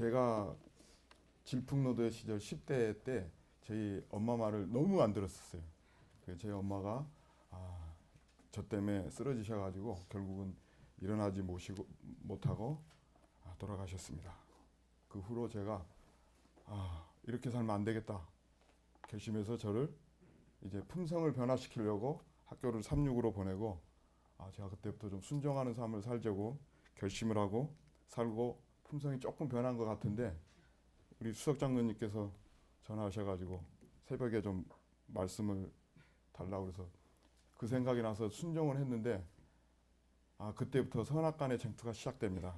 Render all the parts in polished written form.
제가 질풍노도의 시절 10대 때 저희 엄마 말을 너무 안 들었었어요. 저희 엄마가 저 때문에 쓰러지셔가지고 결국은 일어나지 못하고 돌아가셨습니다. 그 후로 제가 이렇게 살면 안 되겠다 결심해서 저를 이제 품성을 변화시키려고 학교를 365로 보내고 제가 그때부터 좀 순종하는 삶을 살자고 결심을 하고 살고 품성이 조금 변한 것 같은데 우리 수석장로님께서 전화하셔가지고 새벽에 좀 말씀을 달라고 그래서 그 생각이 나서 순종을 했는데 그때부터 선악간의 쟁투가 시작됩니다.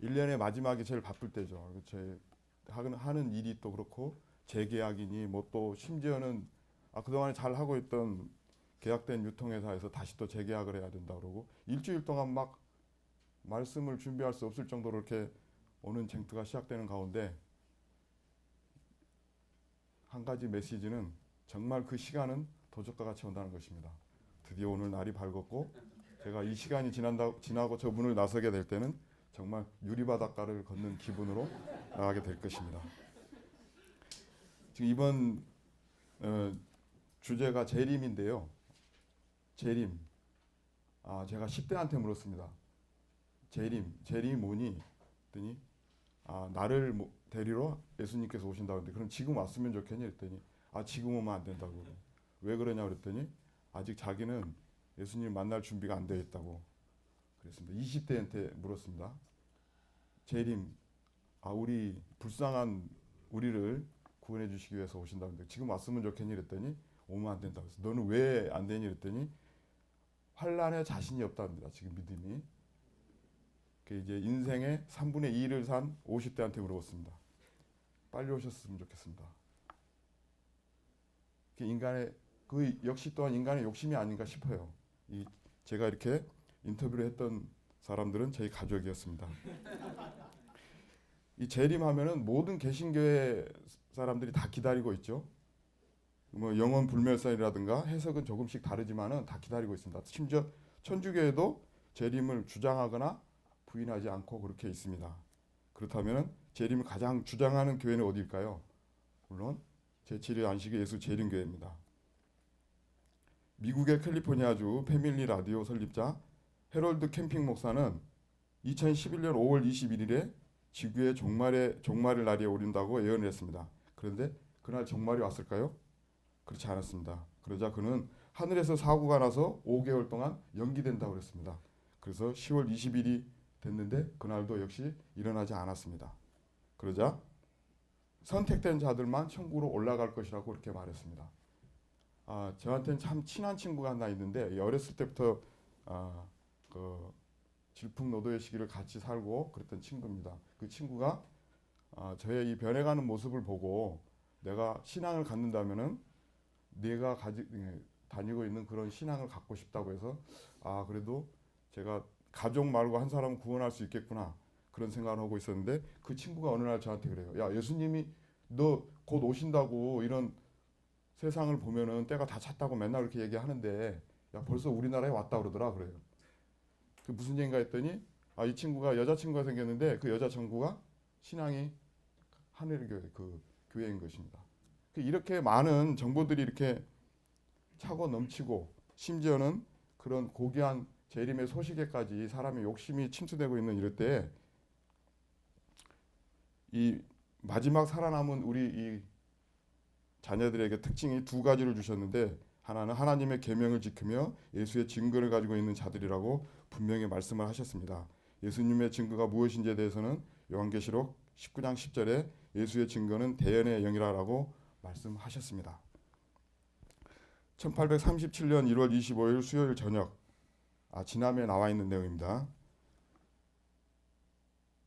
1년의 마지막이 제일 바쁠 때죠. 제 하는 일이 또 그렇고 재계약이니 뭐 또 심지어는 그동안에 잘 하고 있던 계약된 유통회사에서 다시 또 재계약을 해야 된다 그러고 일주일 동안 막 말씀을 준비할 수 없을 정도로 이렇게 오는 쟁투가 시작되는 가운데 한 가지 메시지는 정말 그 시간은 도적과 같이 온다는 것입니다. 드디어 오늘 날이 밝았고 제가 이 시간이 지나고 저 문을 나서게 될 때는 정말 유리바닷가를 걷는 기분으로 나가게 될 것입니다. 지금 이번 주제가 재림인데요. 재림. 제가 10대한테 물었습니다. 재림이 뭐니? 했더니 나를 데리러 예수님께서 오신다고 했는데 그럼 지금 왔으면 좋겠니? 했더니 지금 오면 안 된다고. 왜 그러냐 그랬더니 아직 자기는 예수님 만날 준비가 안 되어 있다고 그랬습니다. 20대한테 물었습니다. 재림, 우리 불쌍한 우리를 구원해 주시기 위해서 오신다고 했는데 지금 왔으면 좋겠니? 그랬더니 오면 안 된다고 해서 너는 왜 안 되니? 그랬더니 환란에 자신이 없답니다. 지금 믿음이. 이제 인생의 3분의 2를 산 50대한테 물어봤습니다. 빨리 오셨으면 좋겠습니다. 인간의 그 역시 또한 인간의 욕심이 아닌가 싶어요. 제가 이렇게 인터뷰를 했던 사람들은 저희 가족이었습니다. 이 재림하면은 모든 개신교회 사람들이 다 기다리고 있죠. 뭐 영원 불멸살이라든가 해석은 조금씩 다르지만은 다 기다리고 있습니다. 심지어 천주교에도 재림을 주장하거나 부인하지 않고 그렇게 있습니다. 그렇다면 재림을 가장 주장하는 교회는 어디일까요? 물론 제7회 안식일 예수 재림교회입니다. 미국의 캘리포니아주 패밀리 라디오 설립자 해롤드 캠핑 목사는 2011년 5월 21일에 지구의 종말의 날이 오른다고 예언을 했습니다. 그런데 그날 종말이 왔을까요? 그렇지 않았습니다. 그러자 그는 하늘에서 사고가 나서 5개월 동안 연기된다고 그랬습니다. 그래서 10월 20일이 됐는데 그날도 역시 일어나지 않았습니다. 그러자 선택된 자들만 천국으로 올라갈 것이라고 그렇게 말했습니다. 저한테는 참 친한 친구가 하나 있는데 어렸을 때부터 그 질풍노도의 시기를 같이 살고 그랬던 친구입니다. 그 친구가 저의 이 변해가는 모습을 보고 내가 신앙을 갖는다면은 내가 다니고 있는 그런 신앙을 갖고 싶다고 해서 그래도 제가 가족 말고 한 사람을 구원할 수 있겠구나 그런 생각을 하고 있었는데 그 친구가 어느 날 저한테 그래요. 야, 예수님이 너 곧 오신다고 이런 세상을 보면은 때가 다 찼다고 맨날 그렇게 얘기하는데 야, 벌써 우리나라에 왔다 그러더라 그래요. 그 무슨 얘기인가 했더니 이 친구가 여자친구가 생겼는데 그 여자친구가 신앙이 하늘교회 그 교회인 것입니다. 이렇게 많은 정보들이 이렇게 차고 넘치고 심지어는 그런 고귀한 재림의 소식에까지 사람의 욕심이 침투되고 있는 이럴 때 이 마지막 살아남은 우리 이 자녀들에게 특징이 두 가지를 주셨는데 하나는 하나님의 계명을 지키며 예수의 증거를 가지고 있는 자들이라고 분명히 말씀을 하셨습니다. 예수님의 증거가 무엇인지에 대해서는 요한계시록 19장 10절에 예수의 증거는 대연의 영이라고 말씀하셨습니다. 1837년 1월 25일 수요일 저녁 지남에 나와 있는 내용입니다.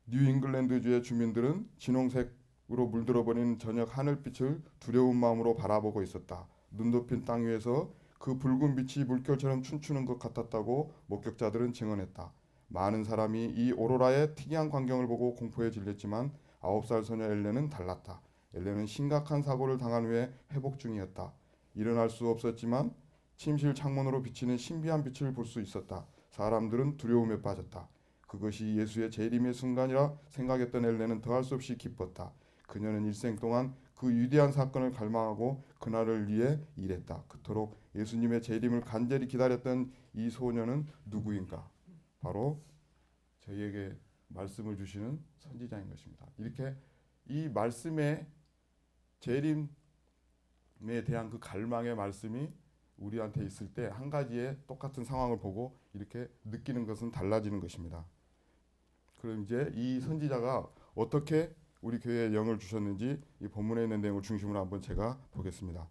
뉴잉글랜드주의 주민들은 진홍색으로 물들어버린 저녁 하늘빛을 두려운 마음으로 바라보고 있었다. 눈 덮인 땅 위에서 그 붉은 빛이 물결처럼 춤추는 것 같았다고 목격자들은 증언했다. 많은 사람이 이 오로라의 특이한 광경을 보고 공포에 질렸지만 9살 소녀 엘렌은 달랐다. 엘렌은 심각한 사고를 당한 후에 회복 중이었다. 일어날 수 없었지만 침실 창문으로 비치는 신비한 빛을 볼 수 있었다. 사람들은 두려움에 빠졌다. 그것이 예수의 재림의 순간이라 생각했던 엘레는 더할 수 없이 기뻤다. 그녀는 일생 동안 그 위대한 사건을 갈망하고 그날을 위해 일했다. 그토록 예수님의 재림을 간절히 기다렸던 이 소녀는 누구인가? 바로 저희에게 말씀을 주시는 선지자인 것입니다. 이렇게 이 말씀의 재림에 대한 그 갈망의 말씀이 우리한테 있을 때 한 가지의 똑같은 상황을 보고 이렇게 느끼는 것은 달라지는 것입니다. 그럼 이제 이 선지자가 어떻게 우리 교회에 영을 주셨는지 이 본문에 있는 내용을 중심으로 한번 제가 보겠습니다.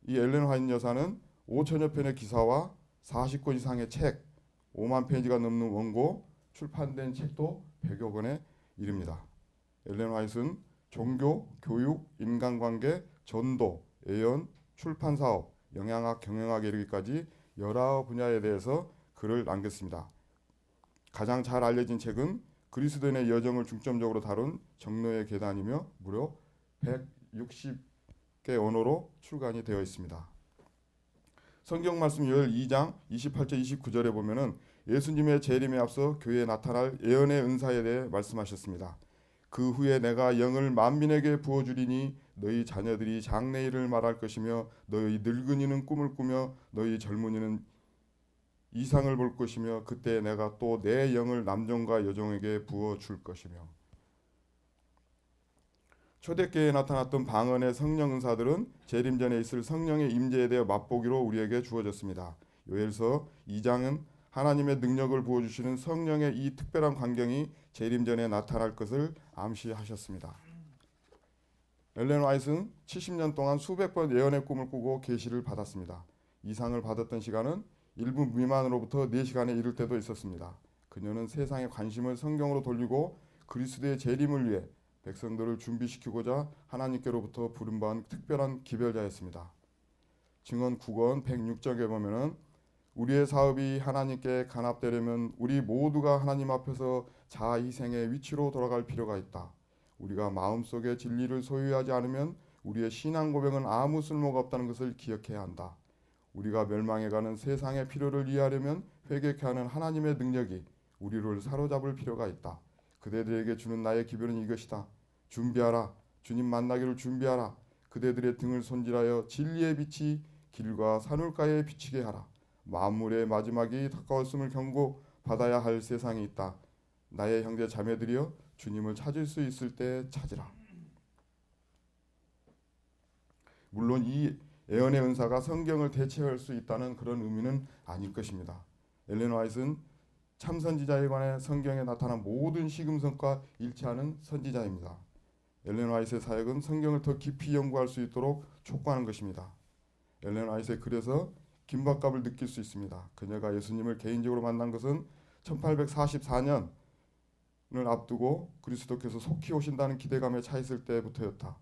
이 엘렌 화이트 여사는 5천여 편의 기사와 40권 이상의 책, 5만 페이지가 넘는 원고, 출판된 책도 100여 권에 이릅니다. 엘렌 화이트는 종교, 교육, 인간관계, 전도, 예언, 출판사업, 영양학, 경영학에 이르기까지 여러 분야에 대해서 글을 남겼습니다. 가장 잘 알려진 책은 그리스도인의 여정을 중점적으로 다룬 정로의 계단이며 무려 160개 언어로 출간이 되어 있습니다. 성경 말씀 요엘 2장 28절 29절에 보면은 예수님의 재림에 앞서 교회에 나타날 예언의 은사에 대해 말씀하셨습니다. 그 후에 내가 영을 만민에게 부어주리니 너희 자녀들이 장래일을 말할 것이며 너희 늙은이는 꿈을 꾸며 너희 젊은이는 이상을 볼 것이며 그때 내가 또 내 영을 남종과 여종에게 부어줄 것이며. 초대교회에 나타났던 방언의 성령 은사들은 재림 전에 있을 성령의 임재에 대해 맛보기로 우리에게 주어졌습니다. 요엘서 2장은 하나님의 능력을 부어주시는 성령의 이 특별한 광경이 재림 전에 나타날 것을 암시하셨습니다. 엘렌 화이트는 70년 동안 수백 번 예언의 꿈을 꾸고 계시를 받았습니다. 이상을 받았던 시간은 1분 미만으로부터 4시간에 이를 때도 있었습니다. 그녀는 세상의 관심을 성경으로 돌리고 그리스도의 재림을 위해 백성들을 준비시키고자 하나님께로부터 부름받은 특별한 기별자였습니다. 증언 9권 106쪽에 보면은 우리의 사업이 하나님께 간합되려면 우리 모두가 하나님 앞에서 자아희생의 위치로 돌아갈 필요가 있다. 우리가 마음속에 진리를 소유하지 않으면 우리의 신앙 고백은 아무 쓸모가 없다는 것을 기억해야 한다. 우리가 멸망해가는 세상의 필요를 이해하려면 회개케 하는 하나님의 능력이 우리를 사로잡을 필요가 있다. 그대들에게 주는 나의 기별은 이것이다. 준비하라. 주님 만나기를 준비하라. 그대들의 등을 손질하여 진리의 빛이 길과 산울가에 비치게 하라. 만물의 마지막이 가까웠음을 경고받아야 할 세상이 있다. 나의 형제 자매들이여 주님을 찾을 수 있을 때 찾으라. 물론 이 예언의 은사가 성경을 대체할 수 있다는 그런 의미는 아닐 것입니다. 엘렌 화이트는 참 선지자에 관해 성경에 나타난 모든 시금석과 일치하는 선지자입니다. 엘렌 화이트의 사역은 성경을 더 깊이 연구할 수 있도록 촉구하는 것입니다. 엘렌 화이트의 글에서 긴박감을 느낄 수 있습니다. 그녀가 예수님을 개인적으로 만난 것은 1844년을 앞두고 그리스도께서 속히 오신다는 기대감에 차 있을 때부터였다.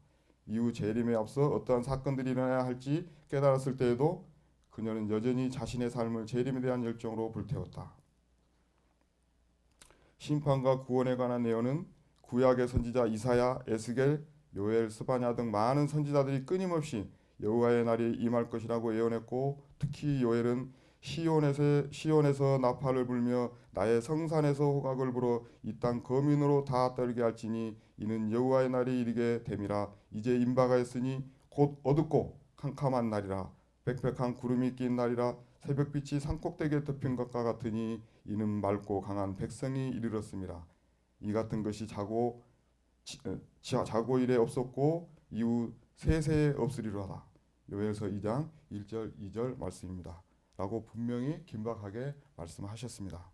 이후 재림에 앞서 어떠한 사건들이 일어나야 할지 깨달았을 때에도 그녀는 여전히 자신의 삶을 재림에 대한 열정으로 불태웠다. 심판과 구원에 관한 예언은 구약의 선지자 이사야, 에스겔, 요엘, 스바냐 등 많은 선지자들이 끊임없이 여호와의 날이 임할 것이라고 예언했고 특히 요엘은 시온에서 나팔을 불며 나의 성산에서 호각을 불어 이 땅 거민으로 다 떨게 할지니 이는 여호와의 날이 이르게 됨이라. 이제 임바가 있으니 곧 어둡고 캄캄한 날이라. 빽빽한 구름이 낀 날이라. 새벽빛이 산꼭대기에 덮인 것과 같으니 이는 맑고 강한 백성이 이르렀습니다. 이 같은 것이 자고 이래 없었고 이후 세세에 없으리로다. 요엘서 2장 1절 2절 말씀입니다. 라고 분명히 긴박하게 말씀하셨습니다.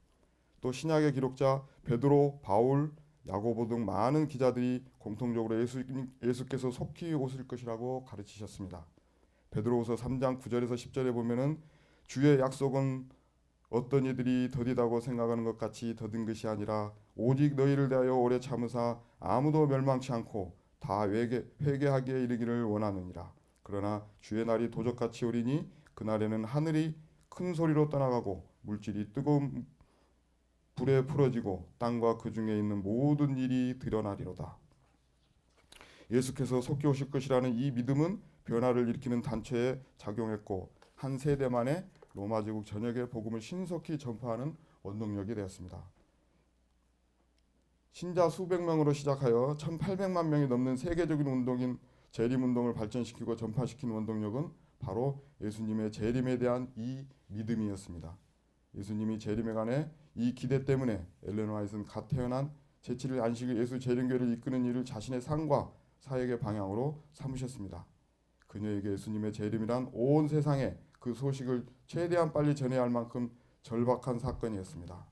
또 신약의 기록자 베드로, 바울, 야고보 등 많은 기자들이 공통적으로 예수께서 속히 오실 것이라고 가르치셨습니다. 베드로후서 3장 9절에서 10절에 보면은 주의 약속은 어떤 이들이 더디다고 생각하는 것 같이 더딘 것이 아니라 오직 너희를 대하여 오래 참으사 아무도 멸망치 않고 다 회개하기에 이르기를 원하느니라. 그러나 주의 날이 도적같이 오리니 그날에는 하늘이 큰 소리로 떠나가고 물질이 뜨거운 불에 풀어지고 땅과 그 중에 있는 모든 일이 드러나리로다. 예수께서 속히 오실 것이라는 이 믿음은 변화를 일으키는 단체에 작용했고 한 세대 만에 로마 제국 전역에 복음을 신속히 전파하는 원동력이 되었습니다. 신자 수백 명으로 시작하여 1,800만 명이 넘는 세계적인 운동인 재림 운동을 발전시키고 전파시킨 원동력은 바로 예수님의 재림에 대한 이 믿음이었습니다. 예수님이 재림에 관해 이 기대 때문에 엘렌 화이트는 갓 태어난 제7일 안식일 예수 재림교를 이끄는 일을 자신의 삶과 사역의 방향으로 삼으셨습니다. 그녀에게 예수님의 재림이란 온 세상에 그 소식을 최대한 빨리 전해야 할 만큼 절박한 사건이었습니다.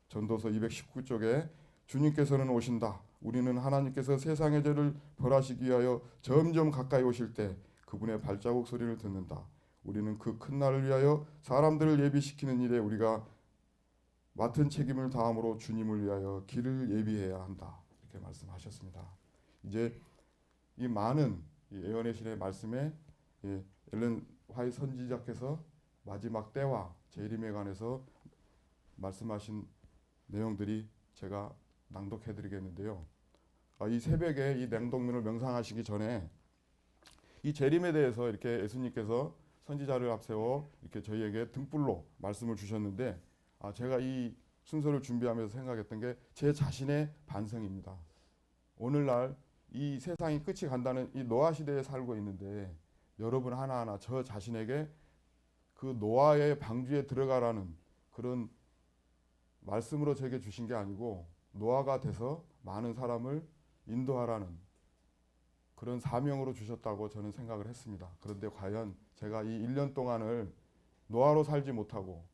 전도서 219쪽에 주님께서는 오신다. 우리는 하나님께서 세상의 죄를 벌하시기 위하여 점점 가까이 오실 때 그분의 발자국 소리를 듣는다. 우리는 그 큰 날을 위하여 사람들을 예비시키는 일에 우리가 맡은 책임을 다함으로 주님을 위하여 길을 예비해야 한다. 이렇게 말씀하셨습니다. 이제 이 많은 예언의 신의 말씀에 엘렌 화이트 선지자께서 마지막 때와 재림에 관해서 말씀하신 내용들이 제가 낭독해드리겠는데요. 이 새벽에 이 냉동문을 명상하시기 전에 이 재림에 대해서 이렇게 예수님께서 선지자를 앞세워 이렇게 저희에게 등불로 말씀을 주셨는데 제가 이 순서를 준비하면서 생각했던 게 제 자신의 반성입니다. 오늘날 이 세상이 끝이 간다는 이 노아 시대에 살고 있는데 여러분 하나하나 저 자신에게 그 노아의 방주에 들어가라는 그런 말씀으로 제게 주신 게 아니고 노아가 돼서 많은 사람을 인도하라는 그런 사명으로 주셨다고 저는 생각을 했습니다. 그런데 과연 제가 이 1년 동안을 노아로 살지 못하고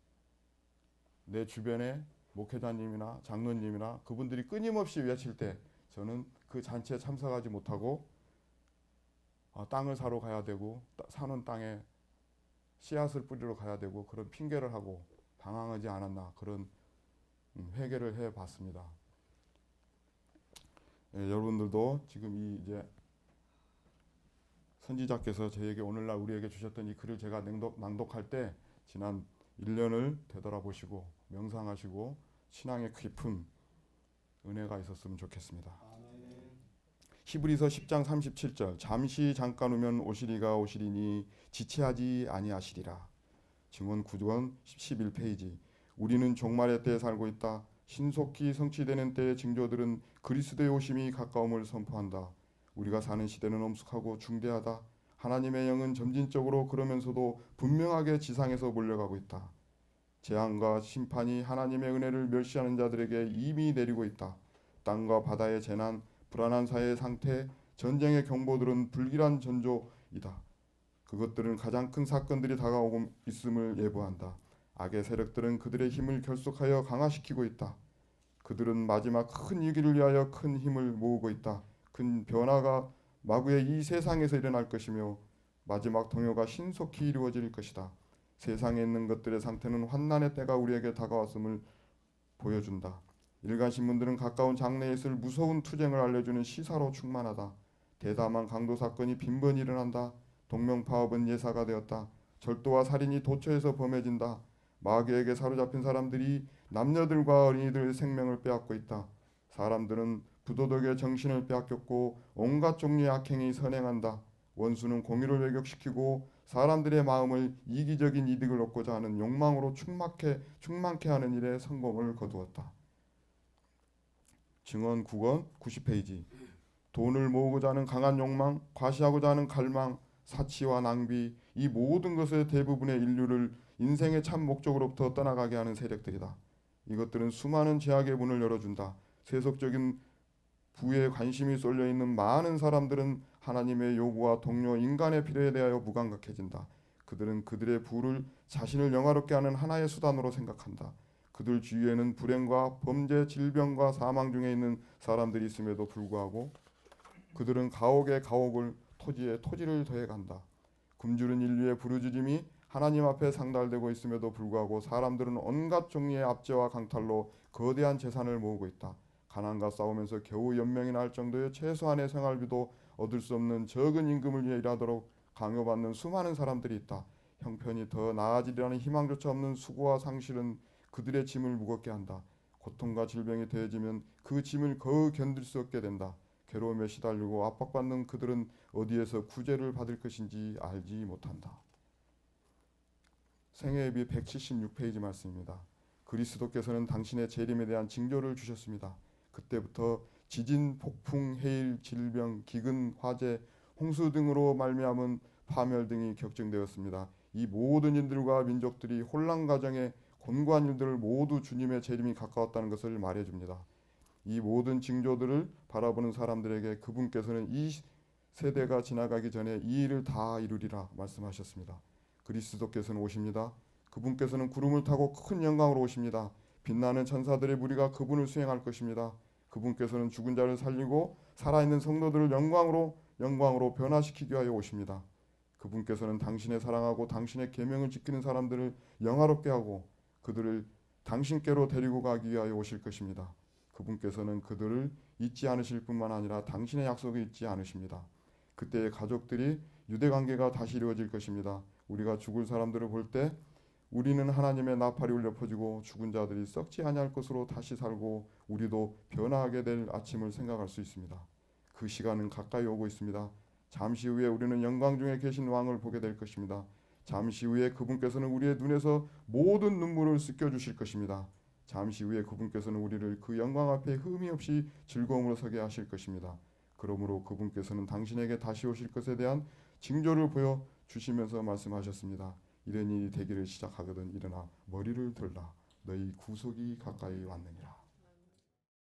내 주변에 목회자님이나 장로님이나 그분들이 끊임없이 외칠 때 저는 그 잔치에 참석하지 못하고 땅을 사러 가야 되고 사는 땅에 씨앗을 뿌리러 가야 되고 그런 핑계를 하고 방황하지 않았나 그런 회개를 해봤습니다. 여러분들도 지금 이제 선지자께서 저에게 오늘날 우리에게 주셨던 이 글을 제가 낭독할 때 지난 1년을 되돌아보시고 명상하시고 신앙의 깊은 은혜가 있었으면 좋겠습니다. 히브리서 10장 37절 잠시 잠깐 오면 오시리가 오시리니 지체하지 아니하시리라. 증언 9권 11페이지 우리는 종말의 때에 살고 있다. 신속히 성취되는 때의 징조들은 그리스도의 오심이 가까움을 선포한다. 우리가 사는 시대는 엄숙하고 중대하다. 하나님의 영은 점진적으로 그러면서도 분명하게 지상에서 몰려가고 있다. 재앙과 심판이 하나님의 은혜를 멸시하는 자들에게 이미 내리고 있다. 땅과 바다의 재난, 불안한 사회의 상태, 전쟁의 경보들은 불길한 전조이다. 그것들은 가장 큰 사건들이 다가오고 있음을 예보한다. 악의 세력들은 그들의 힘을 결속하여 강화시키고 있다. 그들은 마지막 큰 위기를 위하여 큰 힘을 모으고 있다. 큰 변화가 마구의 이 세상에서 일어날 것이며 마지막 동요가 신속히 이루어질 것이다. 세상에 있는 것들의 상태는 환난의 때가 우리에게 다가왔음을 보여준다. 일간 신문들은 가까운 장래에 있을 무서운 투쟁을 알려주는 시사로 충만하다. 대담한 강도 사건이 빈번히 일어난다. 동명파업은 예사가 되었다. 절도와 살인이 도처에서 범해진다. 마귀에게 사로잡힌 사람들이 남녀들과 어린이들의 생명을 빼앗고 있다. 사람들은 부도덕의 정신을 빼앗겼고 온갖 종류의 악행이 선행한다. 원수는 공의를 왜곡시키고 사람들의 마음을 이기적인 이득을 얻고자 하는 욕망으로 충만케 하는 일에 성공을 거두었다. 증언 9권 90페이지 돈을 모으고자 하는 강한 욕망, 과시하고자 하는 갈망, 사치와 낭비 이 모든 것의 대부분의 인류를 인생의 참 목적으로부터 떠나가게 하는 세력들이다. 이것들은 수많은 제약의 문을 열어준다. 세속적인 부에 관심이 쏠려있는 많은 사람들은 하나님의 요구와 동료 인간의 필요에 대하여 무감각해진다. 그들은 그들의 부를 자신을 영화롭게 하는 하나의 수단으로 생각한다. 그들 주위에는 불행과 범죄, 질병과 사망 중에 있는 사람들이 있음에도 불구하고 그들은 가옥에 가옥을 토지에 토지를 더해간다. 굶주린 인류의 부르짖음이 하나님 앞에 상달되고 있음에도 불구하고 사람들은 온갖 종류의 압제와 강탈로 거대한 재산을 모으고 있다. 가난과 싸우면서 겨우 연명이 날 정도의 최소한의 생활비도 얻을 수 없는 적은 임금을 위해 일하도록 강요받는 수많은 사람들이 있다. 형편이 더 나아지리라는 희망조차 없는 수고와 상실은 그들의 짐을 무겁게 한다. 고통과 질병이 더해지면 그 짐을 거의 견딜 수 없게 된다. 괴로움에 시달리고 압박받는 그들은 어디에서 구제를 받을 것인지 알지 못한다. 생애예비 176페이지 말씀입니다. 그리스도께서는 당신의 재림에 대한 징조를 주셨습니다. 그때부터 지진, 폭풍, 해일, 질병, 기근, 화재, 홍수 등으로 말미암은 파멸 등이 격정되었습니다. 이 모든 인들과 민족들이 혼란 가정에 곤고한 일들을 모두 주님의 재림이 가까웠다는 것을 말해줍니다. 이 모든 징조들을 바라보는 사람들에게 그분께서는 이 세대가 지나가기 전에 이 일을 다 이루리라 말씀하셨습니다. 그리스도께서는 오십니다. 그분께서는 구름을 타고 큰 영광으로 오십니다. 빛나는 천사들의 무리가 그분을 수행할 것입니다. 그분께서는 죽은 자를 살리고 살아있는 성도들을 영광으로 변화시키기 위하여 오십니다. 그분께서는 당신의 사랑하고 당신의 계명을 지키는 사람들을 영화롭게 하고 그들을 당신께로 데리고 가기 위하여 오실 것입니다. 그분께서는 그들을 잊지 않으실 뿐만 아니라 당신의 약속을 잊지 않으십니다. 그때의 가족들이 유대 관계가 다시 이루어질 것입니다. 우리가 죽을 사람들을 볼 때 우리는 하나님의 나팔이 울려 퍼지고 죽은 자들이 썩지 아니할 것으로 다시 살고 우리도 변화하게 될 아침을 생각할 수 있습니다. 그 시간은 가까이 오고 있습니다. 잠시 후에 우리는 영광 중에 계신 왕을 보게 될 것입니다. 잠시 후에 그분께서는 우리의 눈에서 모든 눈물을 씻겨 주실 것입니다. 잠시 후에 그분께서는 우리를 그 영광 앞에 흠이 없이 즐거움으로 서게 하실 것입니다. 그러므로 그분께서는 당신에게 다시 오실 것에 대한 징조를 보여 주시면서 말씀하셨습니다. 이런 일이 되기를 시작하거든 일어나 머리를 들라 너희 구속이 가까이 왔느니라.